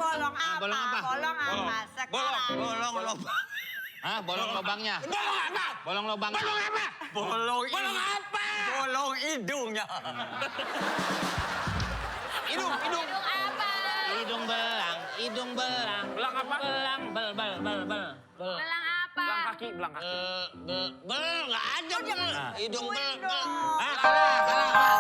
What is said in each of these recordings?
bolong apa? Bolong apa? Bolong apa? Sekarang. Bolong lubang. Hah? Bolong lubangnya? Bolong apa? Bolong lubangnya? Bolong apa? Bolong apa? Bolong hidungnya. Hidung. Hidung apa? Hidung belang, hidung belang. Belang apa? Belang, bel. Belang apa? Belang kaki. Bel, nggak ada bel. Hidung bel. dong. Kalah.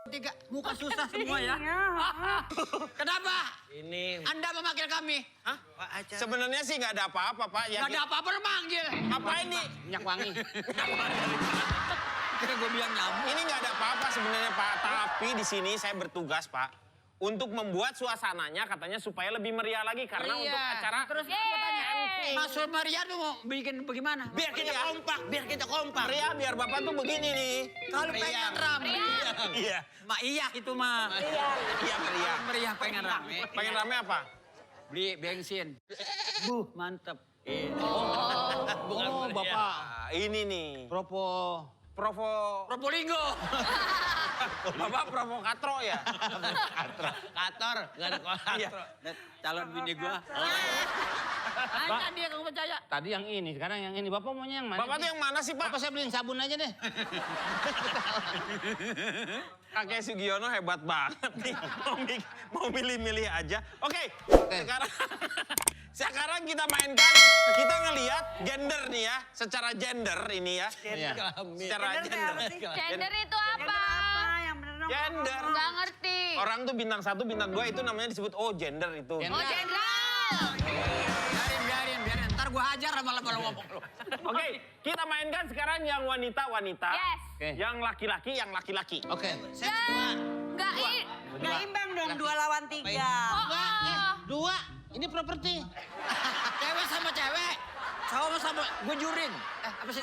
Tiga, muka susah semua ya. Iya. Kenapa? Ini. Anda memanggil kami? Hah? Sebenarnya sih nggak ada apa-apa, Pak. Ya, Gak ada apa-apa lu manggil. apa ini? Minyak wangi. Kira gue bilang nyamuk. Ini nggak ada apa-apa sebenarnya, Pak. Tapi di sini saya bertugas, Pak, untuk membuat suasananya katanya supaya lebih meriah lagi karena Iya. untuk acara Terus gue tanya Mas Maria tuh mau bikin bagaimana? biar kita kompak. Meriah biar Bapak tuh begini nih. Kalau pengen rame. Iya. Mak iya itu mah. Iya meriah. Meriah pengen rame. Pengen rame apa? Beli bensin. Mantep. Oh, Bapak. Nah, ini nih. Probolinggo. Bapak provokatro ya? Kator, gak ada Iya. calon bini gua. Hanya dia kagak percaya. Tadi yang ini, sekarang yang ini. Bapak maunya yang mana? Bapak tuh yang mana sih, Pak? Bapak saya beliin sabun aja deh. Kakek Sugiono hebat banget nih. Mau milih-milih aja. Oke. Sekarang kita mainkan, kita ngelihat gender nih ya. Secara gender ini ya. Iya. Secara gender. Gender itu apa? Apa yang bener dong? Gender. Nggak ngerti. Orang tuh bintang 1, bintang 2 itu namanya disebut gender itu. Gender. Oh, jenderal. Biarin. Ntar gua hajar lama-lama lo ngomong lo. Oke, kita mainkan sekarang yang wanita-wanita. Yes. Oke. Yang laki-laki, yang laki-laki. Oke. Nggak Nggak imbang dong 2 lawan 3. Dua. Ini properti. Cewek sama cewek. Sama gue juring. Apa sih?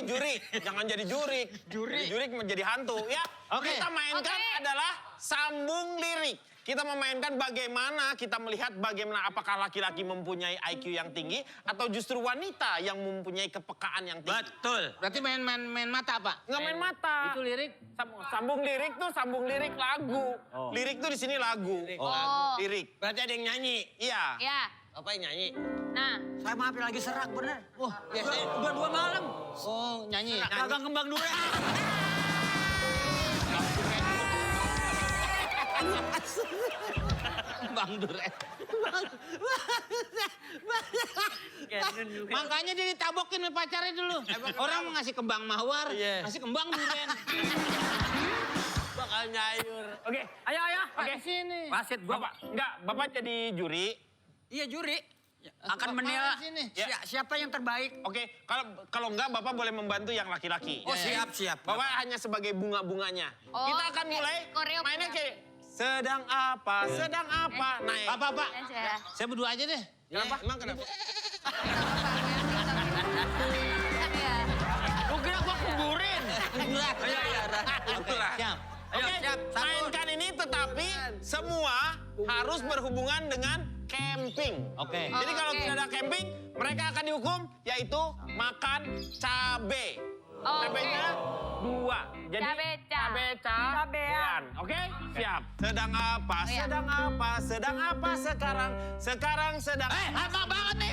Juri. Jangan jadi jurik. Jurik menjadi hantu ya. Oke. Kita mainkan adalah sambung lirik. Kita memainkan bagaimana kita melihat bagaimana apakah laki-laki mempunyai IQ yang tinggi atau justru wanita yang mempunyai kepekaan yang tinggi. Betul. Berarti main mata, Pak? Nggak main mata. Itu lirik? Sambung lirik tuh sambung lirik lagu. Lirik tuh di sini lagu. Oh. Lirik. Berarti ada yang nyanyi. Iya. Ya. Apa yang nyanyi? Nah. Saya maaf lagi serak bener. Wah, biasanya udah 2 malam. Oh, nyanyi. Kagak kembang durian. Bang Duren. Makanya dia ditabokin sama pacarnya dulu. Orang mau ngasih kembang mawar, ngasih kembang duren. Bakal nyayur. Oke. Ayo. Oke. Sini. Wasit gua. Bapak jadi juri. Iya juri. Akan Bapak menilai sini. siapa yang terbaik. Oke, kalau enggak Bapak boleh membantu yang laki-laki. Oh siap. Bapak hanya sebagai bunga-bunganya. Oh, Kita akan mulai koreo mainnya punya. kayak sedang apa, naik. Pak. Ya. Saya berdua aja deh. Kenapa? Emang kenapa? Ya. Gua kira gua kuburin. Siap. Ayo, Oke, siap. mainkan ini tetapi semua harus berhubungan dengan camping. Oke. Jadi kalau Oke. tidak ada camping, mereka akan dihukum yaitu makan cabe. Oh, Cabenya 2. Jadi cabean. Oke? Siap. Sedang apa? Iya. Sedang apa sekarang? Sekarang sedang Lama banget nih.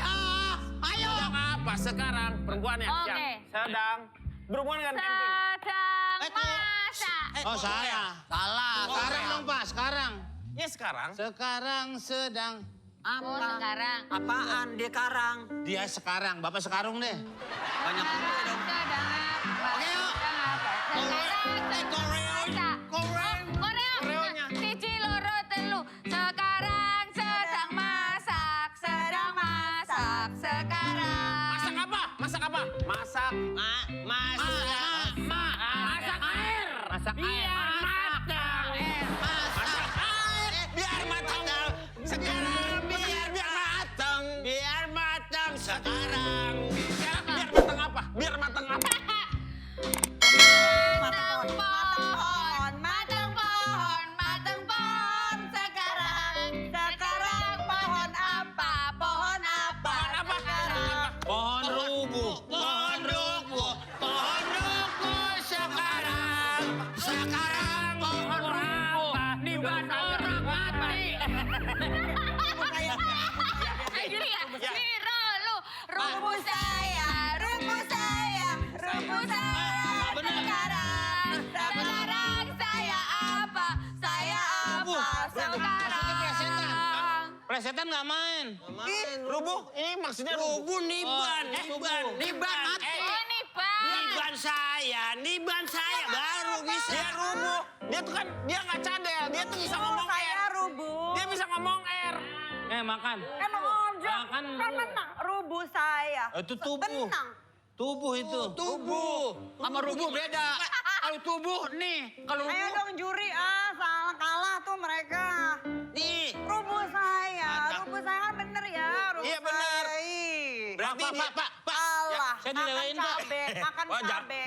Ayo. sedang apa sekarang? Perempuannya Oke. siap. Sedang berhubungan dengan camping. Sedang masak. Oh, saya. Salah. Sekarang dong, Pak. Sekarang. Ya sekarang. Sekarang sedang. Oh, sekarang. Apaan dia karang? Dia sekarang. Bapak sekarung deh. Banyak juga dong. Sedang apa? Oke, yuk. Sekarang Koreonya. Siji loro telu. Sekarang sedang masak. Sekarang. Masak apa? Masak Masak air. Masak air. Masak air. biar matang. Sekarang biar matang. Sekarang. Biar matang apa? Biar matang apa? Matang pohon. Sekarang pohon apa? Pohon apa? Pohon rubuh. Pohon rubuh sekarang. Sekarang pohon Plesetan nggak main. Rubuh, ini maksudnya rubuh. Niban mati. Oh, Niban. Niban saya baru bisa. Dia rubuh. Dia tuh kan, dia nggak cadel. Dia tuh bisa ngomong Saya R. rubuh. Dia bisa ngomong R. Makan. Kan aja. Makan Kan dulu. menang. Rubuh saya. Itu tubuh. Benang. Tubuh itu. Tubuh. Sama rubuh beda. Kalau tubuh nih, kalau Ayo rubuh dong juri, salah kalah tuh mereka. nih. Rubuh saya kan bener ya. Rubuh Iya, bener. saya. Ih. Berarti dia... Pak. Allah, saya makan dilewein, Pak. cabe, makan Wah, cabe.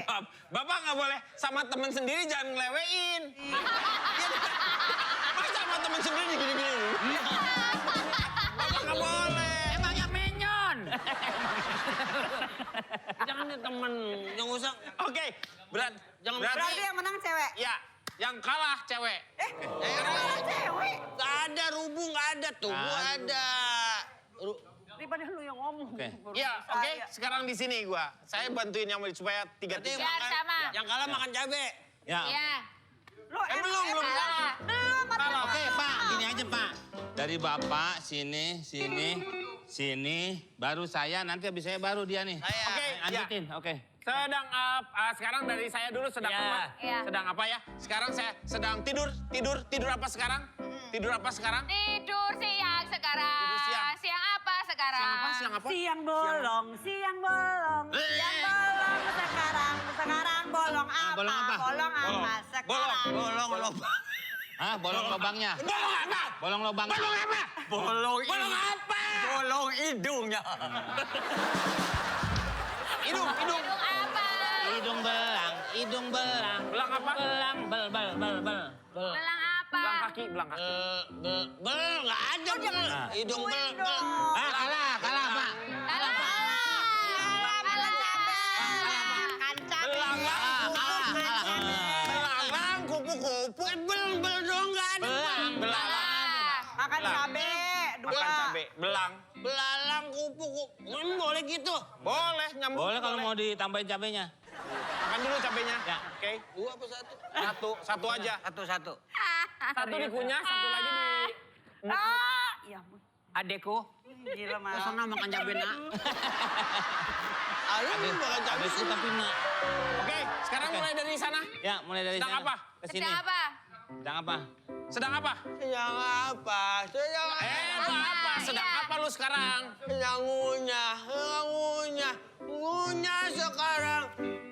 Bapak nggak boleh sama temen sendiri jangan ngelewein. Masa sama temen sendiri gini-gini? Bapak nggak boleh. Emangnya menyon. Jangan nih temen, jangan usah. Oke, berarti Berarti yang menang cewek. ya, yang kalah cewek. Malah cewek. Gak ada rubuh, gak ada tubuh ada. Daripada lu yang ngomong. Oke. Iya, Rubuh oke. saya. Sekarang di sini gua. Saya bantuin yang supaya Berarti 3-3. Biar sama. yang kalah makan cabe. Ya. Iya. Lu belum kalah. kalah. Belum, Kalah. Oke, Pak. Gini aja, Pak. Dari Bapak sini, baru saya, nanti habis saya baru dia nih. Saya. Oke, Lanjutin, oke. Sedang sekarang dari saya dulu sedang Ya. apa? Ya. Sedang apa ya? Sekarang saya sedang tidur apa sekarang? Tidur apa sekarang? Tidur siang sekarang. Tidur siang. Siang apa sekarang? Siang apa? Siang apa? Siang bolong, siang bolong, siang bolong sekarang bolong apa? bolong apa? Bolong apa sekarang? Bolong lobang. Hah, bolong lubangnya? Bolong apa? Bolong lubangnya? Bolong apa? Bolong apa? Bolong hidungnya. Hidung. Hidung apa? Hidung belang. Belang apa? Belang, bel. Belang apa? Belang kaki. Bel nggak ada bel. Hidung bel. Ah, kalah, Pak. Kalah. Makan cabe. Belang. Belang, kupu-kupu. Bel dong nggak ada. Belang. Makan Belang. cabe. Dua. Makan cabe. Belang. Belalang kupu-kupu. Boleh gitu. Boleh, nyambung. Boleh kalau mau ditambahin cabenya. Makan dulu cabenya. Ya. Oke. Dua apa satu? Satu aja. Satu. Satu dikunyah, satu lagi di... Ya ampun. Adekku. Gila malah. Sana makan cabai nak. Ayo makan cabai. Adekku tapi nak. Oke, sekarang mulai dari sana. Ya, mulai dari Sedang sana. apa? Ke sini. Sedang apa? Sedang apa? Sedang apa? Yang apa? Sedang Iya. apa lu sekarang? Yang ngunyah sekarang.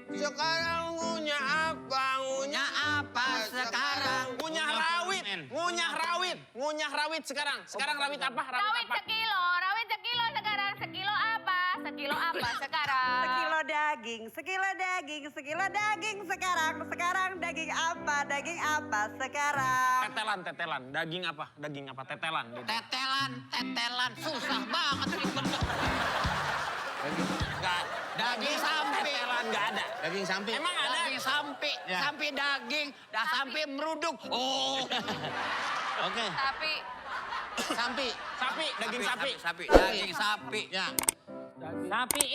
Sekarang ngunyah apa? Ngunyah apa sekarang? Ngunyah rawit sekarang. Sekarang rawit apa? Rawit sekilo sekarang. Sekilo apa? Sekilo apa sekarang? Sekilo daging sekarang. Sekarang daging apa sekarang? Tetelan. Daging apa? Tetelan. Gitu. Tetelan. Susah banget ribet. Daging sampai. Tetelan nggak ada. Daging samping. Emang ada? Daging sampai. Ya. Sampai daging. Dah sampai meruduk. Oh. Oke. Tapi Sapi. Daging sapi. Daging sapi. Ya. Sapi.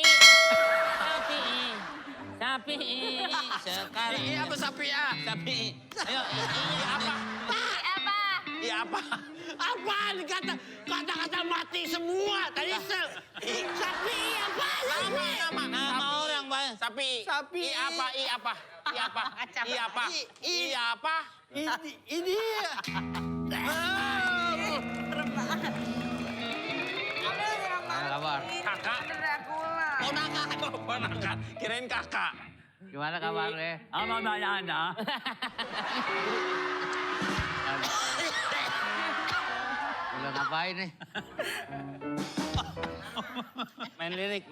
Sekarang. Ini apa sapi ya? Sapi. Ayo, Apa? apa? Iya apa? Apaan kata-kata mati semua tadi sapi apa? Nama orang, Pak. Sapi. Sapi. I apa? Ini. Kabar. Kakak. Dracula. Ponakan. Kirain kakak. Gimana kabarnya? Apa banyak? Udah ngapain nih? Main lirik.